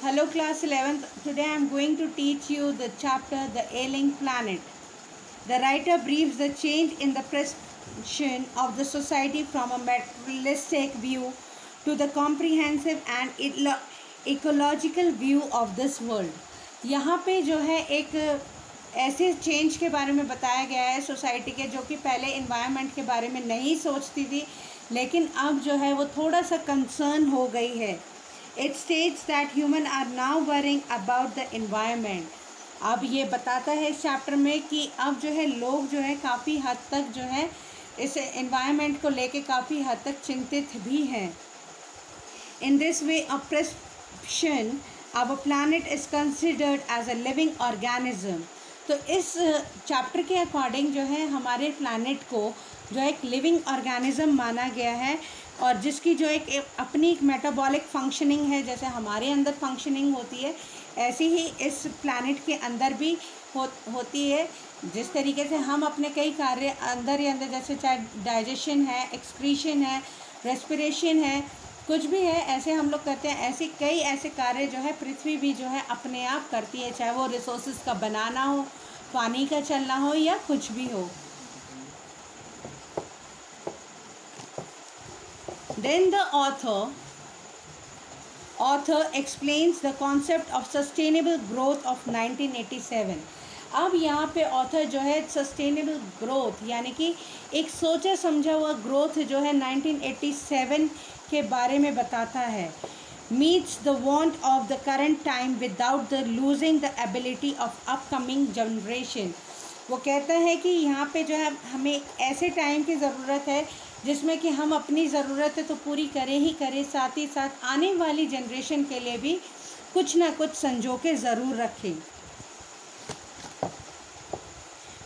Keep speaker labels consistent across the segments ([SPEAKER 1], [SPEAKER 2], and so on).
[SPEAKER 1] Hello class 11th. Today I am going to teach you the chapter The Ailing Planet. The writer briefs the change in the perception of the society from a materialistic view to the comprehensive and ecological view of this world. यहाँ पे जो है एक ऐसे change के बारे में बताया गया है सोसाइटी के, जो कि पहले इन्वायरमेंट के बारे में नहीं सोचती थी, लेकिन अब जो है वो थोड़ा सा कंसर्न हो गई है. It states that humans are now worrying about the environment. अब ये बताता है इस चैप्टर में कि अब जो है लोग जो है काफ़ी हद तक जो है इस environment को लेके काफ़ी हद तक चिंतित भी हैं. In this way of perception, our planet is considered as a living organism. तो इस चैप्टर के अकॉर्डिंग जो है हमारे प्लानट को जो एक लिविंग ऑर्गेनिज्म माना गया है, और जिसकी जो एक अपनी एक मेटाबॉलिक फंक्शनिंग है. जैसे हमारे अंदर फंक्शनिंग होती है, ऐसी ही इस प्लानट के अंदर भी होती है. जिस तरीके से हम अपने कई कार्य अंदर ही अंदर, जैसे चाहे डाइजेशन है, एक्सक्रीशन है, रेस्पिरेशन है, कुछ भी है, ऐसे हम लोग करते हैं. ऐसे कई ऐसे कार्य जो है पृथ्वी भी जो है अपने आप करती है, चाहे वो रिसोर्सेज का बनाना हो, पानी का चलना हो, या कुछ भी हो. Then the author explains the concept of sustainable growth of 1987. अब यहाँ पे ऑथर जो है सस्टेनेबल ग्रोथ यानी कि एक सोचा समझा हुआ ग्रोथ जो है 1987 के बारे में बताता है. Meets the want of the current time without the losing the ability of upcoming generation. वो कहता है कि यहाँ पे जो है हमें ऐसे टाइम की ज़रूरत है जिसमें कि हम अपनी ज़रूरतें तो पूरी करें ही करें, साथ ही साथ आने वाली जनरेशन के लिए भी कुछ ना कुछ संजो के ज़रूर रखें.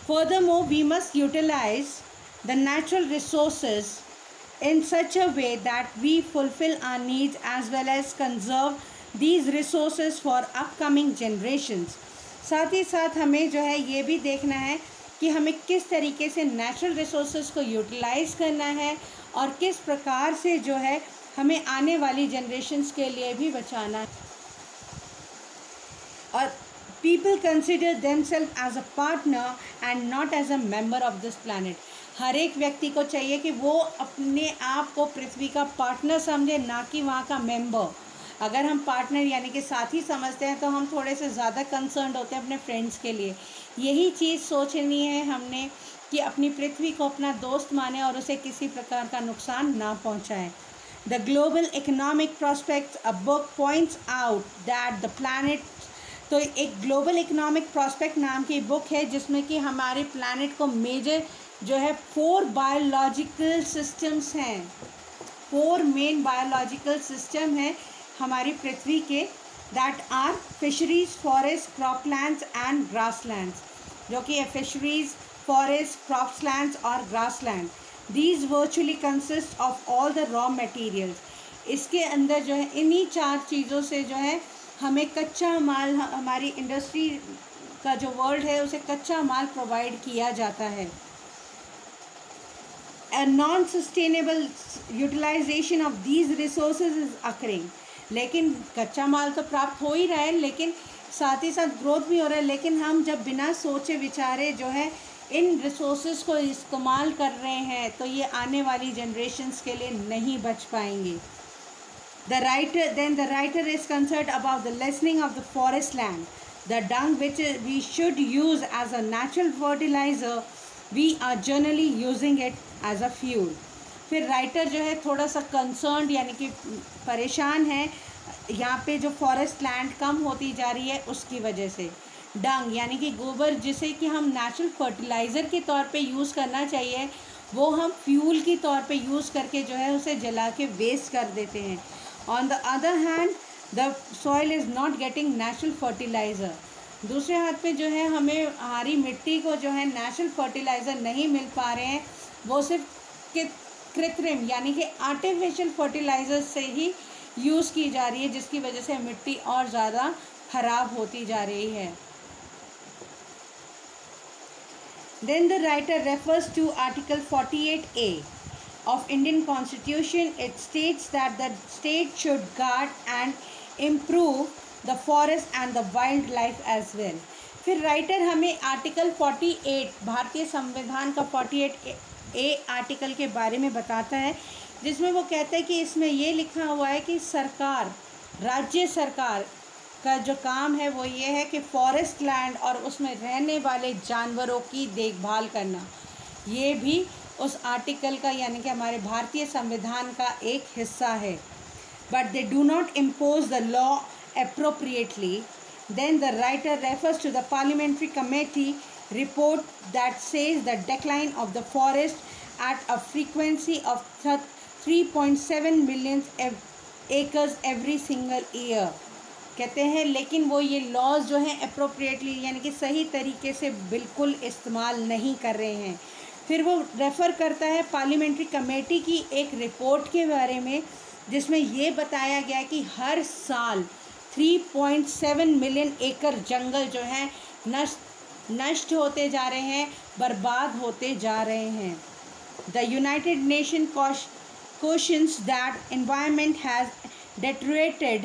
[SPEAKER 1] Furthermore, we must utilize the natural resources in such a way that we fulfill our needs as well as conserve these resources for upcoming generations. साथ ही साथ हमें जो है ये भी देखना है कि हमें किस तरीके से नेचुरल रिसोर्सेज को यूटिलाइज़ करना है और किस प्रकार से जो है हमें आने वाली जनरेशन्स के लिए भी बचाना है. और people consider themselves as a partner and not as a member of this planet. हर एक व्यक्ति को चाहिए कि वो अपने आप को पृथ्वी का पार्टनर समझे, ना कि वहाँ का मेंबर. अगर हम पार्टनर यानी कि साथी समझते हैं तो हम थोड़े से ज़्यादा कंसर्न्ड होते हैं अपने फ्रेंड्स के लिए. यही चीज़ सोचनी है हमने कि अपनी पृथ्वी को अपना दोस्त माने और उसे किसी प्रकार का नुकसान ना पहुंचाएं. The global economic prospects, a book points out that the planet. तो एक ग्लोबल इकोनॉमिक प्रॉस्पेक्ट नाम की बुक है जिसमें कि हमारे प्लैनेट को मेजर जो है 4 बायोलॉजिकल सिस्टम्स हैं. 4 मेन बायोलॉजिकल सिस्टम हैं हमारी पृथ्वी के, that are fisheries, forest, croplands and grasslands. जो कि है फिशरीज, फॉरेस्ट, क्रॉपलैंड्स और grassland. These virtually consist of all the raw materials. इसके अंदर जो है इन्हीं 4 चीज़ों से जो है हमें कच्चा माल, हमारी इंडस्ट्री का जो वर्ल्ड है उसे कच्चा माल प्रोवाइड किया जाता है. A non-sustainable utilization of these resources is occurring. लेकिन कच्चा माल तो प्राप्त हो ही रहा है, लेकिन साथ ही साथ ग्रोथ भी हो रहा है. लेकिन हम जब बिना सोचे विचारे जो है इन रिसोर्सेज को इस्तेमाल कर रहे हैं तो ये आने वाली जनरेशन्स के लिए नहीं बच पाएंगे. The writer is concerned about the lessening of the forest land. The dung which we should use as a natural fertilizer, we are generally using it as a fuel. फिर राइटर जो है थोड़ा सा कंसर्न्ड यानी कि परेशान है यहाँ पे जो फॉरेस्ट लैंड कम होती जा रही है उसकी वजह से. डंग यानी कि गोबर, जिसे कि हम नेचुरल फर्टिलाइज़र के तौर पे यूज़ करना चाहिए, वो हम फ्यूल की तौर पे यूज़ करके जो है उसे जला के वेस्ट कर देते हैं. On the other hand the soil is not getting natural fertiliser. दूसरे हाथ पे जो है हमें हमारी मिट्टी को जो है नेचुरल फर्टिलाइज़र नहीं मिल पा रहे हैं, वो सिर्फ कृत्रिम यानी कि आर्टिफिशियल फर्टिलाइज़र से ही यूज़ की जा रही है, जिसकी वजह से मिट्टी और ज़्यादा ख़राब होती जा रही है. Then the writer refers to article 48A of Indian Constitution. It states that the state should guard and improve the forest and the wildlife as well. फिर राइटर हमें आर्टिकल 48 भारतीय संविधान का 48A आर्टिकल के बारे में बताता है, जिसमें वो कहता है कि इसमें ये लिखा हुआ है कि सरकार, राज्य सरकार का जो काम है वो ये है कि फॉरेस्ट लैंड और उसमें रहने वाले जानवरों की देखभाल करना, ये भी उस आर्टिकल का यानी कि हमारे भारतीय संविधान का एक हिस्सा है. But they do not impose the law appropriately. Then the writer refers to the parliamentary committee report that says the decline of the forest at a frequency of 3.7 million acres every single year. कहते हैं लेकिन वो ये laws जो हैं appropriately यानी कि सही तरीके से बिल्कुल इस्तेमाल नहीं कर रहे हैं. फिर वो रेफ़र करता है पार्लियामेंट्री कमेटी की एक रिपोर्ट के बारे में, जिसमें ये बताया गया कि हर साल 3.7 मिलियन एकड़ जंगल जो हैं नष्ट होते जा रहे हैं, बर्बाद होते जा रहे हैं. The United nation cautions that environment has deteriorated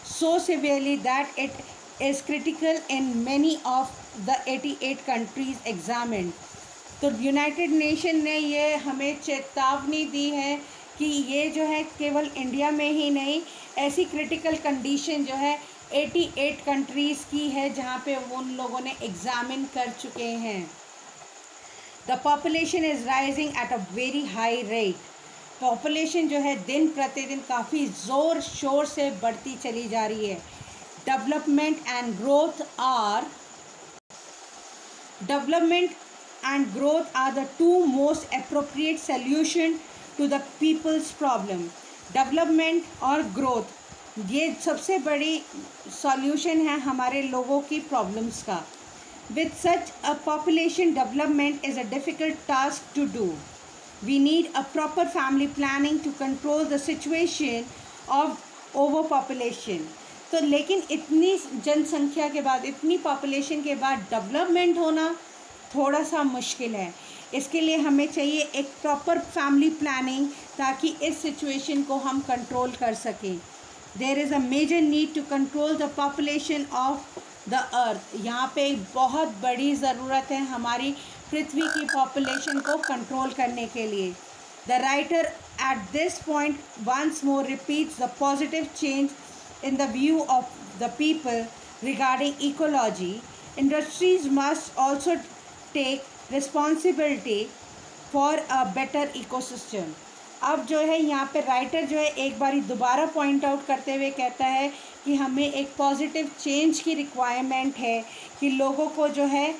[SPEAKER 1] so severely that it is critical in many of the 88 countries examined. तो यूनाइटेड नेशन ने ये हमें चेतावनी दी है कि ये जो है केवल इंडिया में ही नहीं, ऐसी क्रिटिकल कंडीशन जो है 88 कंट्रीज़ की है जहाँ पे उन लोगों ने एग्ज़ामिन कर चुके हैं. The population is rising at a very high rate. Population जो है दिन प्रतिदिन काफ़ी ज़ोर शोर से बढ़ती चली जा रही है. Development and growth are the two most appropriate solution to the people's problem. Development और ग्रोथ ये सबसे बड़ी सॉल्यूशन है हमारे लोगों की प्रॉब्लम्स का. With such a population development is a difficult task to do. We need a proper family planning to control the situation of over population. तो लेकिन इतनी जनसंख्या के बाद, इतनी पॉपुलेशन के बाद डेवलपमेंट होना थोड़ा सा मुश्किल है. इसके लिए हमें चाहिए एक प्रॉपर फैमिली प्लानिंग ताकि इस सिचुएशन को हम कंट्रोल कर सकें. There is a major need to control the population of the earth. यहाँ पे एक बहुत बड़ी ज़रूरत है हमारी पृथ्वी की पॉपुलेशन को कंट्रोल करने के लिए. The writer at this point once more repeats the positive change in the view of the people regarding ecology. Industries must also take responsibility for a better ecosystem. अब जो है यहाँ पे राइटर जो है एक बारी दोबारा पॉइंट आउट करते हुए कहता है कि हमें एक पॉजिटिव चेंज की रिक्वायरमेंट है, कि लोगों को जो है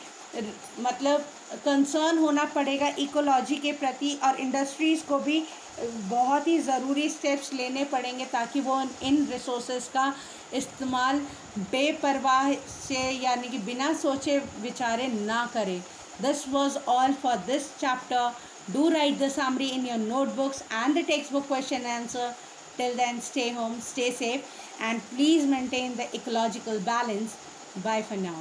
[SPEAKER 1] मतलब कंसर्न होना पड़ेगा इकोलॉजी के प्रति, और इंडस्ट्रीज़ को भी बहुत ही ज़रूरी स्टेप्स लेने पड़ेंगे ताकि वो इन रिसोर्सेज का इस्तेमाल बेपरवाह से यानी कि बिना सोचे विचारे ना करें. This was all for this chapter. Do write the summary in your notebooks and the textbook question answer. Till then, stay home, stay safe, and please maintain the ecological balance. Bye for now.